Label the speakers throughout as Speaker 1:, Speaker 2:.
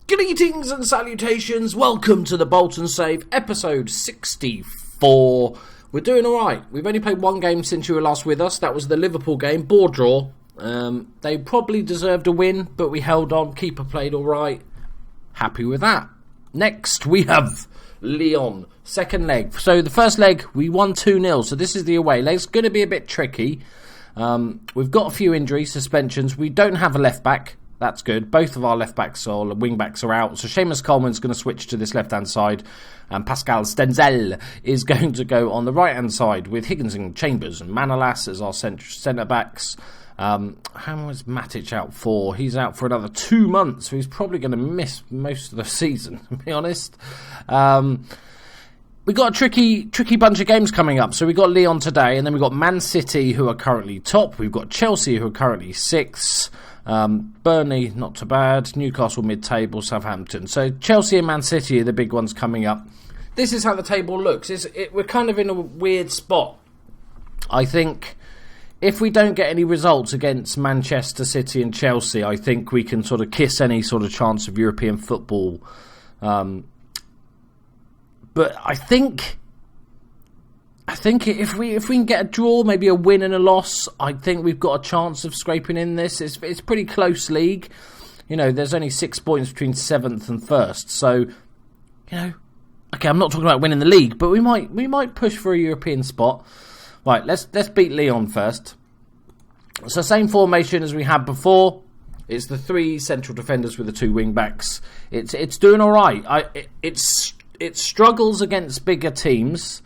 Speaker 1: Greetings and salutations, welcome to the Bolton Save, episode 64. We're doing alright. We've only played one game since you were last with us. That was the Liverpool game, board draw. They probably deserved a win, but we held on. Keeper played alright. Happy with that. Next, we have Lyon, second leg. So the first leg, we won 2-0, so this is the away leg. It's going to be a bit tricky. We've got a few injuries, suspensions. We don't have a left-back. That's good. Both of our left-backs or wing-backs are out. So Seamus Coleman's going to switch to this left-hand side. And Pascal Stenzel is going to go on the right-hand side with Higgins and Chambers and Manolas as our centre-backs. How long is Matic out for? He's out for another 2 months, so he's probably going to miss most of the season, to be honest. We've got a tricky bunch of games coming up. So we've got Lyon today, and then we've got Man City, who are currently top. We've got Chelsea, who are currently 6th. Burnley, not too bad. Newcastle, mid-table. Southampton. So Chelsea and Man City are the big ones coming up. This is how the table looks. We're kind of in a weird spot. I think if we don't get any results against Manchester City and Chelsea, I think we can sort of kiss any sort of chance of European football. But I think if we can get a draw, maybe a win and a loss, I think we've got a chance of scraping in this. It's a pretty close league. You know, there's only 6 points between 7th and 1st. So, you know, okay, I'm not talking about winning the league, but we might push for a European spot. Right, let's beat Lyon first. So same formation as we had before. It's the 3 central defenders with the 2 wing backs. It's doing all right. It struggles against bigger teams.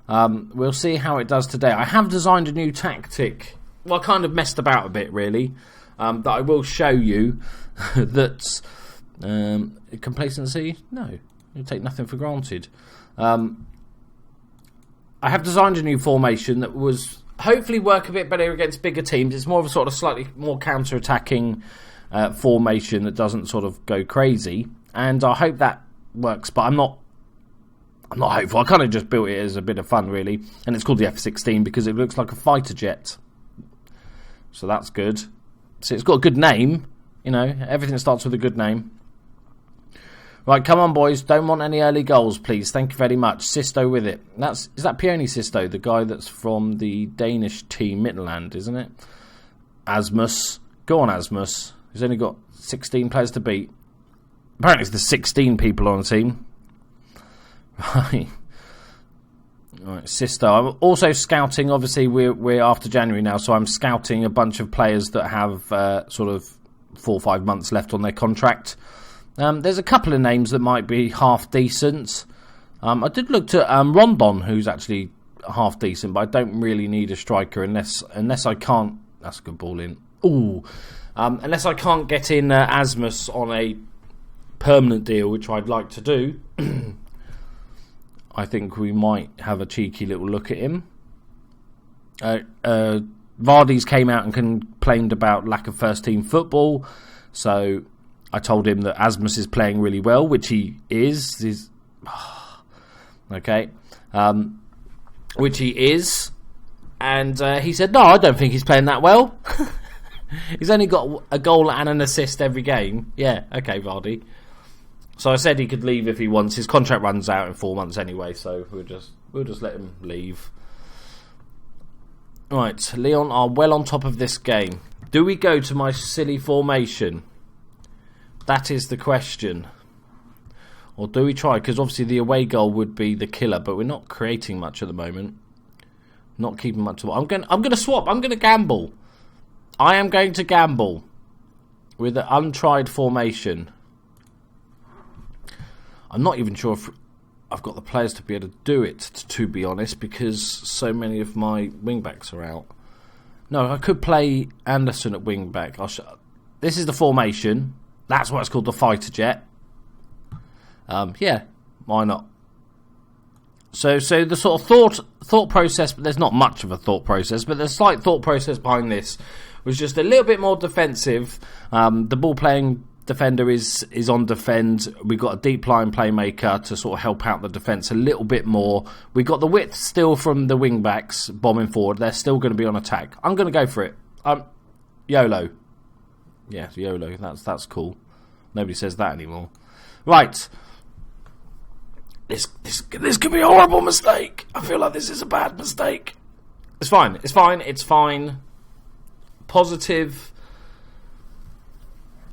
Speaker 1: We'll see how it does today. I have designed a new tactic. Well, I kind of messed about a bit, really. That I will show you. That's complacency. No, you take nothing for granted. I have designed a new formation that was hopefully work a bit better against bigger teams. It's more of a sort of slightly more counter-attacking formation that doesn't sort of go crazy, and I hope that works. But I'm not hopeful. I kind of just built it as a bit of fun, really, and it's called the F-16 because it looks like a fighter jet. So that's good. So it's got a good name. You know, everything starts with a good name. Right, come on, boys. Don't want any early goals, please. Thank you very much. Sisto with it. Is that Pioni Sisto, the guy that's from the Danish team Midtjylland, isn't it? Asmus. Go on, Asmus. He's only got 16 players to beat. Apparently, it's the 16 people on the team. Right. Right, Sisto. I'm also scouting. Obviously, we're after January now, so I'm scouting a bunch of players that have sort of 4 or 5 months left on their contract. There's a couple of names that might be half decent. I did look to Rondon, who's actually half decent, but I don't really need a striker unless I can't. That's a good ball in. Ooh, unless I can't get in Asmus on a permanent deal, which I'd like to do. I think we might have a cheeky little look at him. Vardy's came out and complained about lack of first team football, so I told him that Asmus is playing really well, which he is. Okay. Which he is. And he said, no, I don't think he's playing that well. He's only got a goal and an assist every game. Yeah, okay, Vardy. So I said he could leave if he wants. His contract runs out in 4 months anyway, so we'll just let him leave. Right, Lyon are well on top of this game. Do we go to my silly formation? That is the question. Or do we try? Because obviously the away goal would be the killer, but we're not creating much at the moment. Not keeping much of. I'm going to swap. I'm going to gamble. I am going to gamble with an untried formation. I'm not even sure if I've got the players to be able to do it, to be honest, because so many of my wing-backs are out. No, I could play Anderson at wing-back. This is the formation. That's why it's called the fighter jet. Yeah, why not? So the sort of thought process, but there's not much of a thought process, but the slight thought process behind this was just a little bit more defensive. The ball-playing defender is on defend. We've got a deep line playmaker to sort of help out the defence a little bit more. We've got the width still from the wing-backs bombing forward. They're still going to be on attack. I'm going to go for it. YOLO. Yeah, YOLO. That's cool. Nobody says that anymore. Right. This could be a horrible mistake. I feel like this is a bad mistake. It's fine. It's fine. It's fine. Positive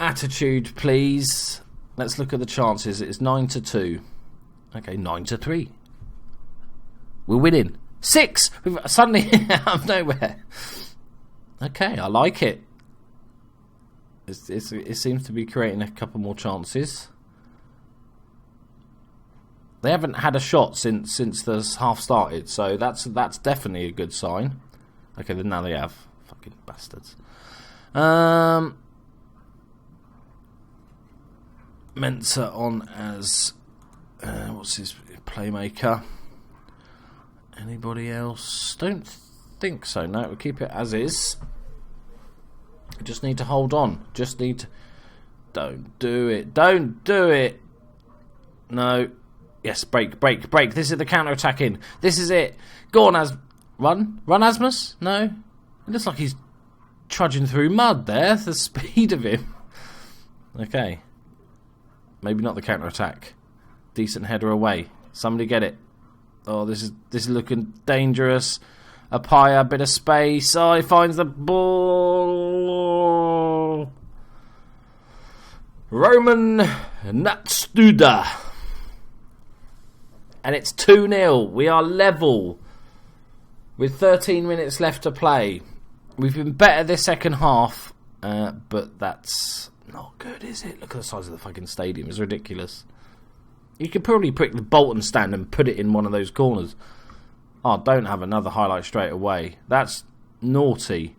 Speaker 1: attitude, please. Let's look at the chances. It's 9-2. Okay, 9-3. We're winning. 6! We've suddenly out of nowhere. Okay, I like it. It seems to be creating a couple more chances. They haven't had a shot since the half started, so that's definitely a good sign. Okay, then now they have. Fucking bastards. Mensah on as what's his playmaker? Anybody else? Don't think so. No, we'll keep it as is. We just need to hold on. Just need to... Don't do it. Don't do it. No. Yes, break. This is the counter-attacking. This is it. Go on, Run, Asmus? No? It looks like he's trudging through mud there. The speed of him. Okay. Maybe not the counter-attack. Decent header away. Somebody get it. Oh, this is looking dangerous. Apaya, bit of space. Oh, he finds the ball. Roman Natsuda. And it's 2-0. We are level with 13 minutes left to play. We've been better this second half, but that's not good, is it? Look at the size of the fucking stadium. It's ridiculous. You could probably pick the Bolton stand and put it in one of those corners. Oh, don't have another highlight straight away. That's naughty.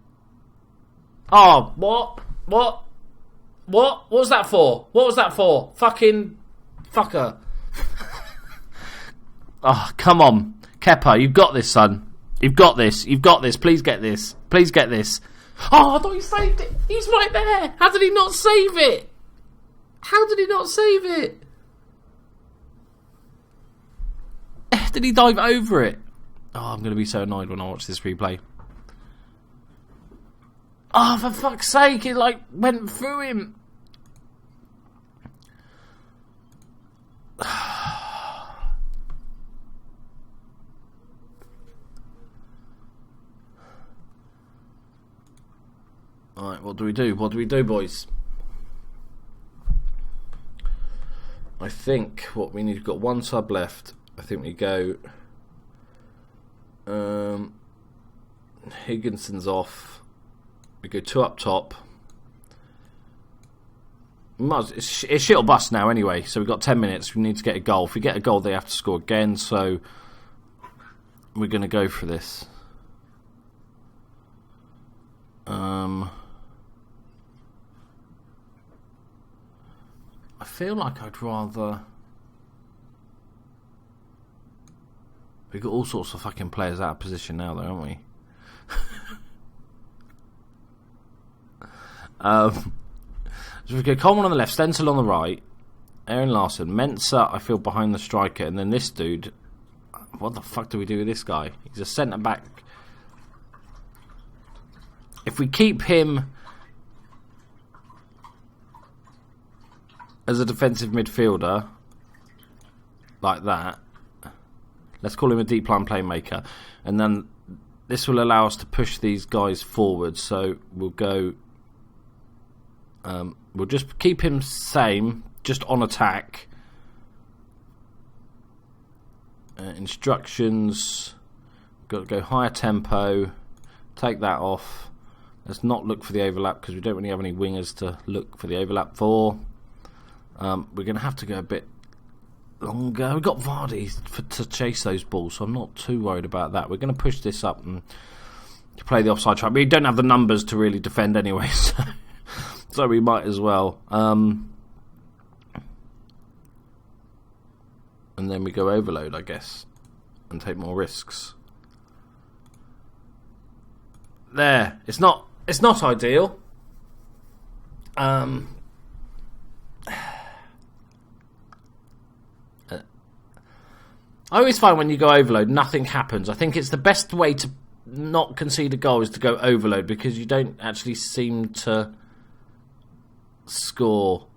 Speaker 1: Oh, what? What was that for? What was that for? Fucking fucker. Oh, come on. Kepa, you've got this, son. You've got this. You've got this. Please get this. Please get this. Oh, I thought he saved it. He's right there. How did he not save it? How did he not save it? Did he dive over it? Oh, I'm going to be so annoyed when I watch this replay. Oh, for fuck's sake, it went through him. Alright, what do we do? What do we do, boys? I think what we need, we've got one sub left. I think we go Higginson's off. We go 2 up top. It's shit or bust now anyway, so we've got 10 minutes. We need to get a goal. If we get a goal, they have to score again, so we're going to go for this. I feel like I'd rather... We've got all sorts of fucking players out of position now, though, haven't we? So we go Coleman on the left, Stenzel on the right, Aaron Larson, Mensah, I feel, behind the striker, and then this dude. What the fuck do we do with this guy? He's a centre back. If we keep him as a defensive midfielder, like that, let's call him a deep line playmaker, and then this will allow us to push these guys forward. So we'll go. We'll just keep him same, just on attack. Instructions. Got to go higher tempo. Take that off. Let's not look for the overlap because we don't really have any wingers to look for the overlap for. We're going to have to go a bit longer. We've got Vardy to chase those balls, so I'm not too worried about that. We're going to push this up and play the offside trap. We don't have the numbers to really defend anyway, so we might as well. And then we go overload, I guess, and take more risks. There. It's not ideal. I always find when you go overload, nothing happens. I think it's the best way to not concede a goal is to go overload, because you don't actually seem to score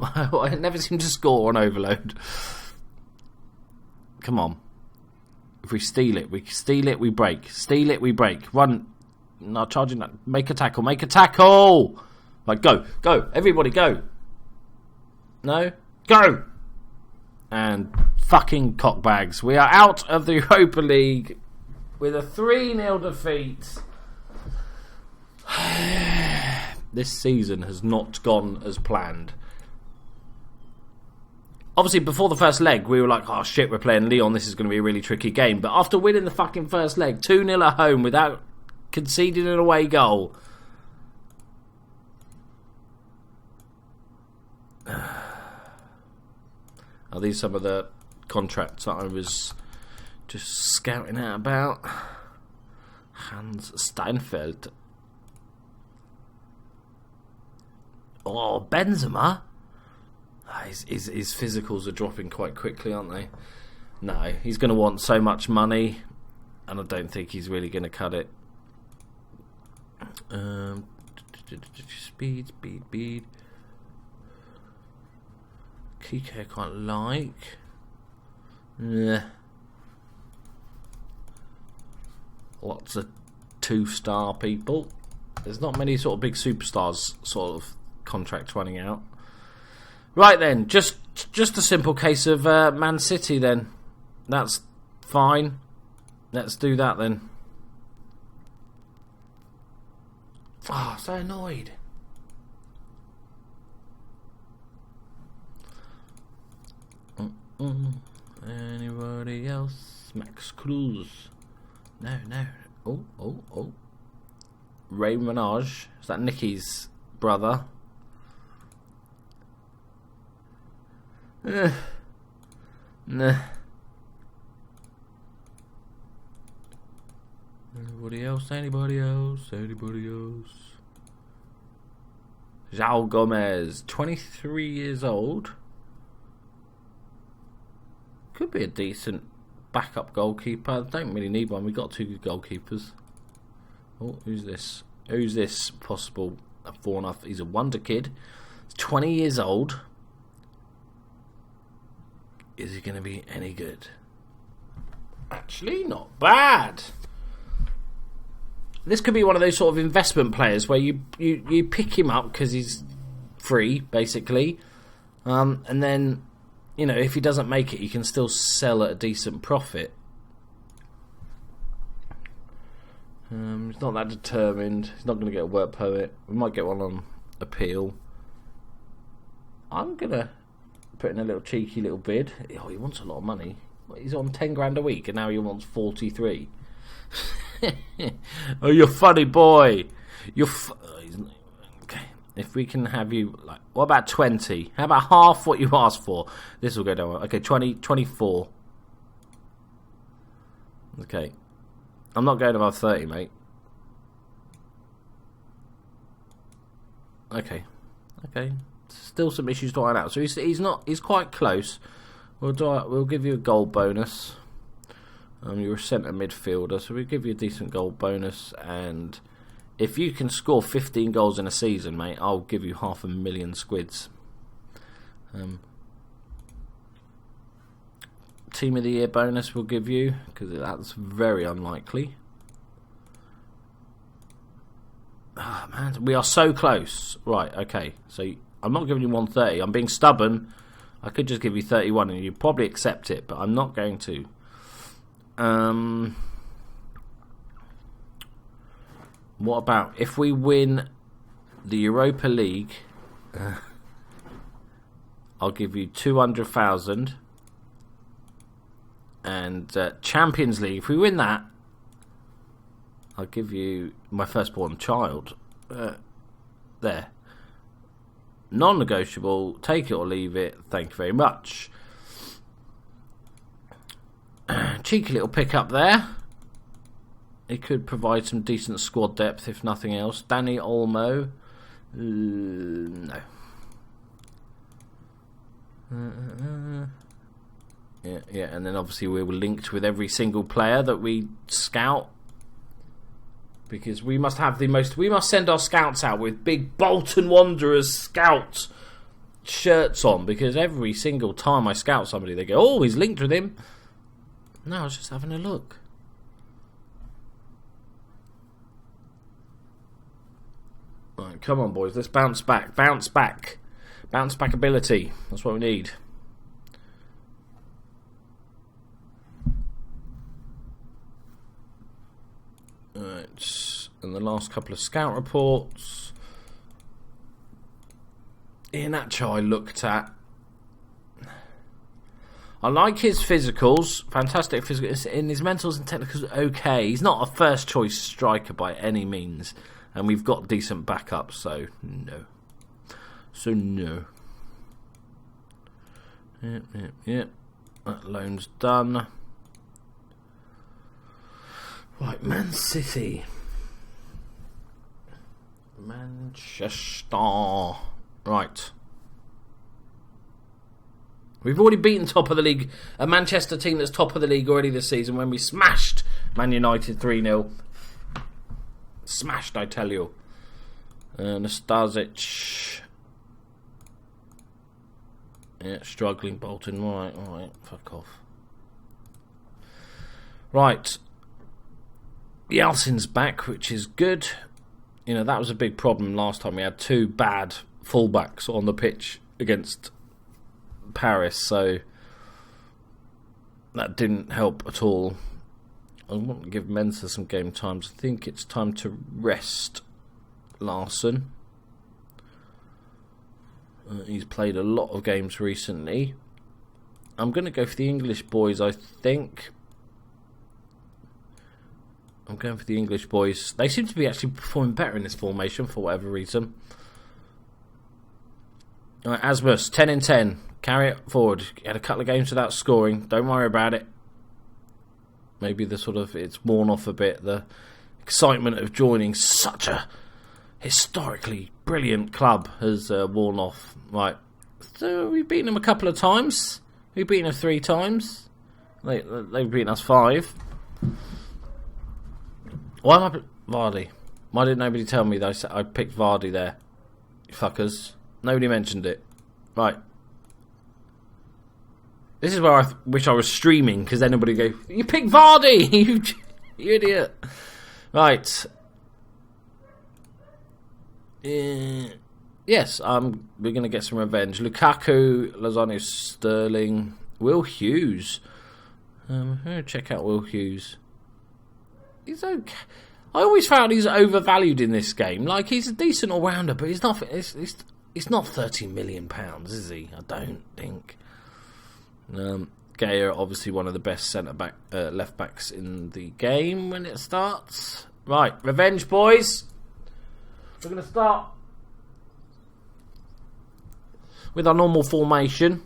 Speaker 1: I never seem to score on overload. Come on. If we steal it, we break. Steal it, we break. Run. No, charging that. Make a tackle. Right, go. Everybody go. No? Go! And fucking cockbags. We are out of the Europa League with a 3-0 defeat. This season has not gone as planned. Obviously, before the first leg, we were like, oh shit, we're playing Lyon, this is going to be a really tricky game. But after winning the fucking first leg, 2-0 at home without conceding an away goal. Are these some of the contracts that I was just scouting out about? Hans Steinfeld. Oh, Benzema. His physicals are dropping quite quickly, aren't they? No, he's going to want so much money, and I don't think he's really going to cut it. Speed. Kike I quite like. Yeah. Lots of 2-star people. There's not many sort of big superstars sort of contracts running out. Right then, just a simple case of Man City then. That's fine. Let's do that then. Oh, so annoyed. Anybody else? Max Cruz. No. Oh. Ray Minaj. Is that Nicky's brother? Nah. Anybody else? João Gomez, 23 years old. Could be a decent backup goalkeeper. Don't really need one. We've got 2 good goalkeepers. Oh, who's this? Possible 4.5. He's a wonder kid. He's 20 years old. Is he going to be any good? Actually, not bad. This could be one of those sort of investment players where you pick him up because he's free, basically. And then, you know, if he doesn't make it, you can still sell at a decent profit. He's not that determined. He's not going to get a work permit. We might get one on appeal. I'm going to put in a little cheeky little bid. Oh, he wants a lot of money. He's on 10 grand a week and now he wants 43. Oh, you're funny, boy. Okay. If we can have you, like, what about 20? How about half what you asked for? This will go down. Okay, 24. Okay. I'm not going above 30, mate. Okay. Still some issues to iron out. So he's quite close. We'll give you a goal bonus. You're a centre midfielder, so we'll give you a decent goal bonus. And if you can score 15 goals in a season, mate, I'll give you 500,000 squids. Team of the Year bonus we'll give you, because that's very unlikely. Oh, man, we are so close. Right, okay. So I'm not giving you 130. I'm being stubborn. I could just give you 31 and you'd probably accept it, but I'm not going to. What about if we win the Europa League? I'll give you 200,000. And Champions League, if we win that, I'll give you my firstborn child. There. Non-negotiable. Take it or leave it. Thank you very much. Cheeky little pick-up there. He could provide some decent squad depth, if nothing else. Danny Olmo. No. Yeah, and then obviously we were linked with every single player that we scout. Because we must have we must send our scouts out with big Bolton Wanderers scouts shirts on, because every single time I scout somebody, they go, oh, he's linked with him. No, I was just having a look. Right, come on, boys. Let's bounce back. Bounce back. Bounce back ability. That's what we need. Right. And the last couple of scout reports. Iheanacho I looked at. I like his physicals. Fantastic physicals. In his mentals and technicals, okay. He's not a first choice striker by any means. And we've got decent backup, so no. So no. Yep. That loan's done. Right, Man City. Manchester. Right. We've already beaten top of the league, a Manchester team that's top of the league already this season when we smashed Man United 3-0. Smashed, I tell you. Nastasic. Yeah, struggling Bolton. Alright, fuck off. Right. Yeltsin's back, which is good. You know, that was a big problem last time. We had two bad fullbacks on the pitch against Paris, so that didn't help at all. I want to give Mensah some game times. I think it's time to rest Larsson. He's played a lot of games recently. I'm going to go for the English boys, I think. I'm going for the English boys. They seem to be actually performing better in this formation for whatever reason. Right, Asmus, 10 in 10. Carry it forward. He had a couple of games without scoring. Don't worry about it. Maybe it's worn off a bit. The excitement of joining such a historically brilliant club has worn off. Right. So we've beaten them a couple of times. We've beaten them 3 times. They've beaten us 5. Why am I... Vardy. Why didn't nobody tell me that I picked Vardy there? You fuckers. Nobody mentioned it. Right. This is where I wish I was streaming, because then nobody would go, you picked Vardy! you idiot. Right. Yes, we're going to get some revenge. Lukaku, Lozano, Sterling, Will Hughes. I'm going to check out Will Hughes. He's okay. I always found he's overvalued in this game. Like, he's a decent all-rounder, but he's not. It's not £30 million, is he? I don't think. Gaya, obviously one of the best left backs in the game when it starts. Right, revenge, boys. We're going to start with our normal formation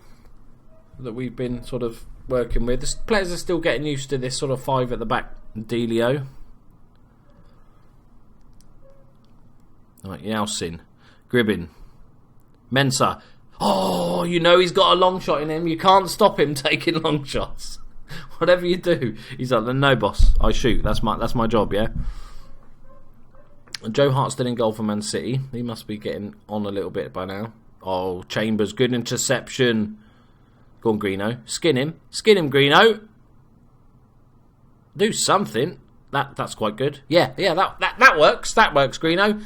Speaker 1: that we've been sort of working with. The players are still getting used to this sort of 5 at the back dealio. Right, Yeltsin, Gribbin, Mensah. Oh, you know he's got a long shot in him. You can't stop him taking long shots. Whatever you do, he's like, no, boss, I shoot. That's my job, yeah. Joe Hart's still in goal for Man City. He must be getting on a little bit by now. Oh, Chambers, good interception. Go on, Greeno. Skin him, Greeno. Do something. That's quite good. Yeah, that works. That works, Greeno.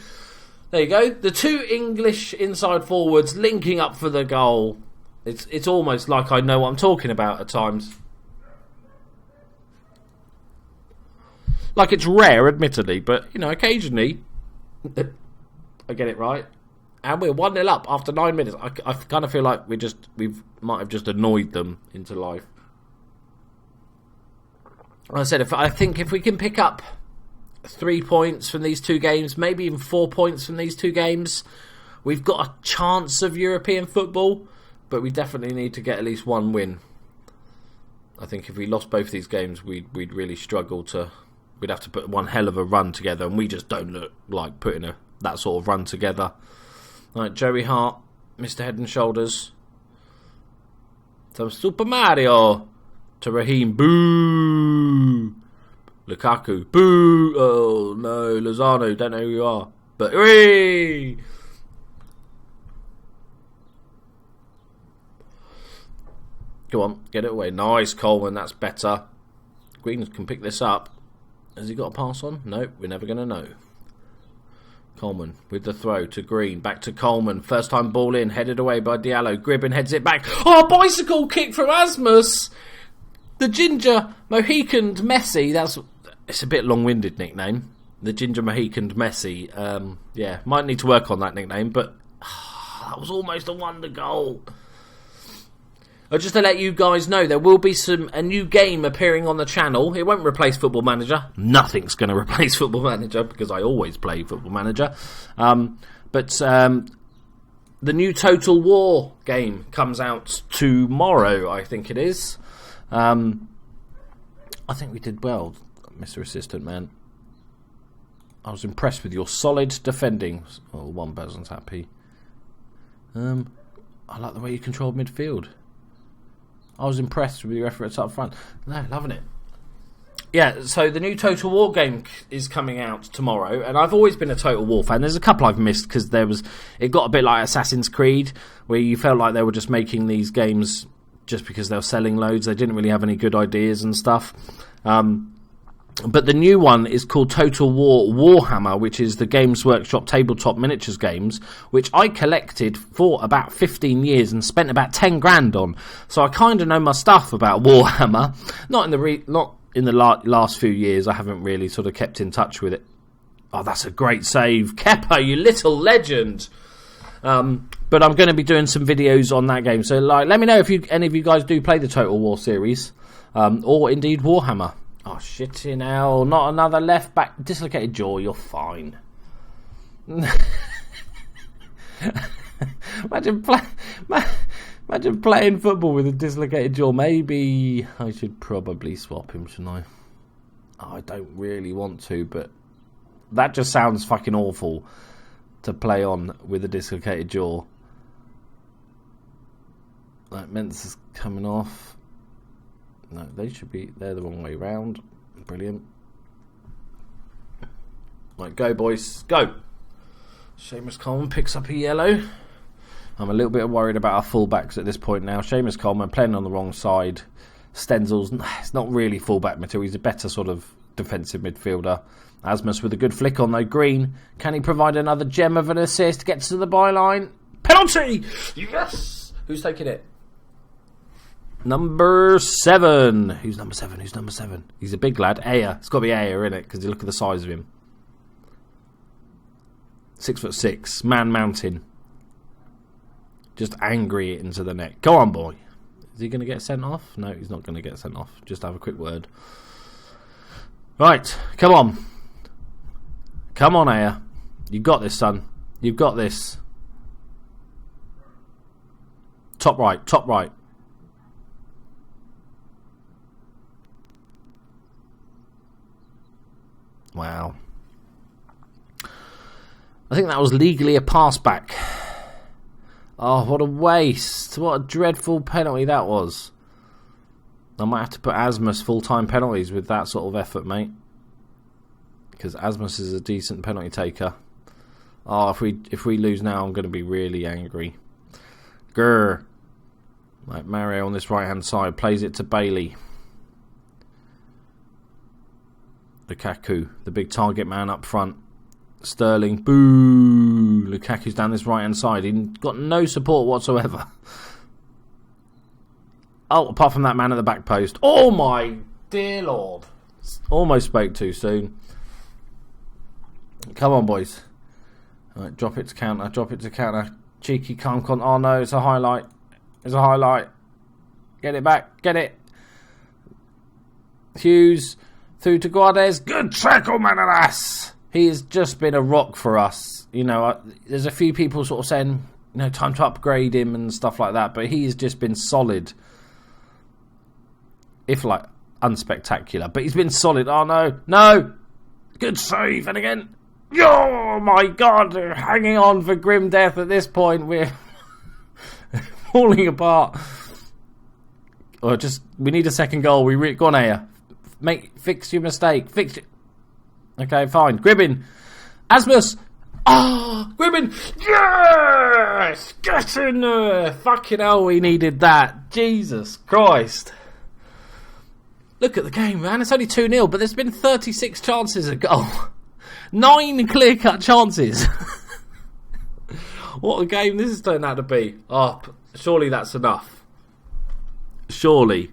Speaker 1: There you go. The 2 English inside forwards linking up for the goal. It's almost like I know what I'm talking about at times. Like, it's rare, admittedly, but, you know, occasionally I get it right. And we're 1-0 up after 9 minutes. I kind of feel like we might have just annoyed them into life. Like I said, I think if we can pick up 3 points from these 2 games, maybe even 4 points from these 2 games, we've got a chance of European football, but we definitely need to get at least 1 win. I think if we lost both these games, we'd really struggle to... We'd have to put one hell of a run together, and we just don't look like putting that sort of run together. Right, Joey Hart, Mr. Head and Shoulders. Some Super Mario to Raheem. Boo! Lukaku. Boo! Oh, no. Lozano. Don't know who you are. But, hooray! Go on, get it away. Nice, Coleman, that's better. Green can pick this up. Has he got a pass on? No, we're never going to know. Coleman with the throw to Green. Back to Coleman. First time ball in. Headed away by Diallo. Gribbin heads it back. Oh, bicycle kick from Asmus. The ginger Mohicaned Messi. It's a bit long-winded nickname. The ginger Mohicaned Messi. Yeah, might need to work on that nickname, but that was almost a wonder goal. Just to let you guys know, there will be a new game appearing on the channel. It won't replace Football Manager. Nothing's going to replace Football Manager because I always play Football Manager. But the new Total War game comes out tomorrow, I think it is. I think we did well, Mr. Assistant Man. I was impressed with your solid defending. Oh, one person's happy. I like the way you controlled midfield. I was impressed with your efforts up front. No, loving it. Yeah, so the new Total War game is coming out tomorrow, and I've always been a Total War fan. There's a couple I've missed because it got a bit like Assassin's Creed, where you felt like they were just making these games just because they were selling loads. They didn't really have any good ideas and stuff. But the new one is called Total War Warhammer, which is the Games Workshop tabletop miniatures games, which I collected for about 15 years and spent about 10 grand on. So I kind of know my stuff about Warhammer. Not in the last few years. I haven't really sort of kept in touch with it. Oh, that's a great save, Kepa, you little legend. But I'm going to be doing some videos on that game. So let me know if any of you guys do play the Total War series, or indeed Warhammer. Oh, shitting hell. Not another left back. Dislocated jaw, you're fine. Imagine playing football with a dislocated jaw. Maybe I should probably swap him, shouldn't I? Oh, I don't really want to, but that just sounds fucking awful to play on with a dislocated jaw. Like, Mentz is coming off. No, they're the wrong way round. Brilliant. Right, go boys, go. Seamus Coleman picks up a yellow. I'm a little bit worried about our fullbacks at this point now. Seamus Coleman playing on the wrong side. Stenzel's, it's not really fullback material. He's a better sort of defensive midfielder. Asmus with a good flick on though. Green, can he provide another gem of an assist? Gets to the byline. Penalty! Yes! Who's taking it? Number 7. Who's number 7? He's a big lad. Ayer. It's got to be Ayer, innit? Because you look at the size of him. 6'6". Man mountain. Just angry into the net. Go on, boy. Is he going to get sent off? No, he's not going to get sent off. Just have a quick word. Right. Come on. Come on, Ayer. You've got this, son. You've got this. Top right. Top right. Wow. I think that was legally a pass back. Oh, what a waste. What a dreadful penalty that was. I might have to put Asmus full-time penalties with that sort of effort, mate. Because Asmus is a decent penalty taker. Oh, if we lose now, I'm going to be really angry. Grr. Like Mario on this right-hand side. Plays it to Bailey. Lukaku, the big target man up front. Sterling, boo! Lukaku's down this right-hand side. He's got no support whatsoever. Oh, apart from that man at the back post. Oh my dear Lord. Almost spoke too soon. Come on, boys. Right, drop it to counter. Cheeky, calm, oh no, it's a highlight. Get it back, get it. Hughes. Through to Guardes. Good tackle, Manalas. He has just been a rock for us. You know, there's a few people sort of saying, time to upgrade him and stuff like that, but he has just been solid. If, unspectacular. But he's been solid. Oh, no. No. Good save. And again. Oh, my God. They're hanging on for grim death at this point. We're falling apart. We need a second goal. Go on, Ayer. Fix your mistake. Okay, fine. Gribbin. Asmus. Oh, Gribbin! Yes! Get in there! Fucking hell, we needed that. Jesus Christ. Look at the game, man. It's only 2-0, but there's been 36 chances at goal. 9 clear-cut chances. What a game this has turned out to be. Oh, surely that's enough. Surely.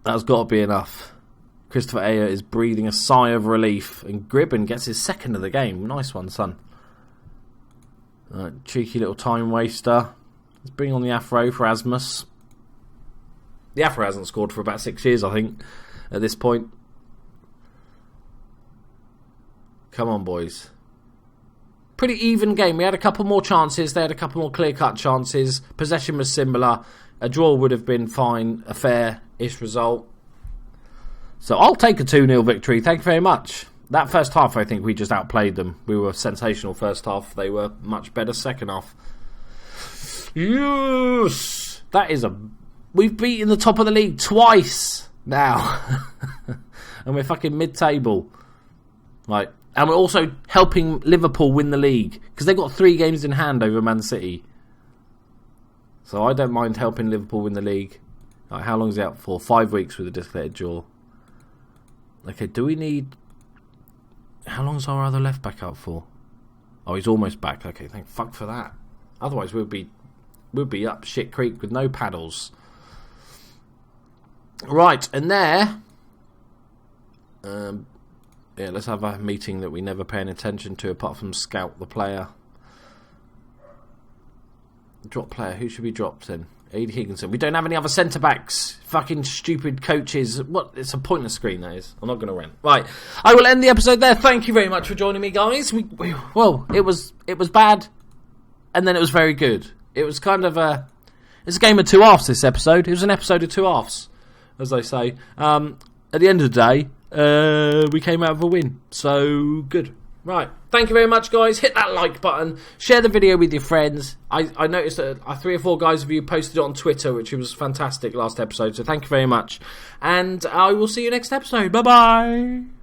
Speaker 1: That's got to be enough. Christopher Ayer is breathing a sigh of relief, and Gribbin gets his second of the game. Nice one, son. Cheeky little time waster. Let's bring on the Afro for Asmus. The Afro hasn't scored for about 6 years, I think, at this point. Come on, boys. Pretty even game. We had a couple more chances. They had a couple more clear-cut chances. Possession was similar. A draw would have been fine. A fair-ish result. So I'll take a 2-0 victory. Thank you very much. That first half, I think we just outplayed them. We were sensational first half. They were much better second half. Yes! That is a... We've beaten the top of the league twice now. And we're fucking mid-table. Right. And we're also helping Liverpool win the league. Because they've got 3 games in hand over Man City. So I don't mind helping Liverpool win the league. Right, how long is it out for? 5 weeks with a dislocated jaw. Okay, do we need... How long is our other left back out for? Oh, he's almost back. Okay, thank fuck for that. Otherwise we'll be up shit creek with no paddles. Right, and there... yeah, let's have a meeting that we never pay any attention to apart from scout the player. Drop player. Who should be dropped then? Aid Higginson. We don't have any other centre-backs. Fucking stupid coaches. What? It's a pointless screen, that is. I'm not going to win. Right. I will end the episode there. Thank you very much for joining me, guys. Well, it was bad, and then it was very good. It was kind of a... It's a game of 2 halves, this episode. It was an episode of 2 halves, as they say. At the end of the day, we came out with a win. So, good. Right. Thank you very much, guys. Hit that like button. Share the video with your friends. I noticed that 3 or 4 guys of you posted it on Twitter, which was fantastic last episode. So thank you very much. And I will see you next episode. Bye-bye.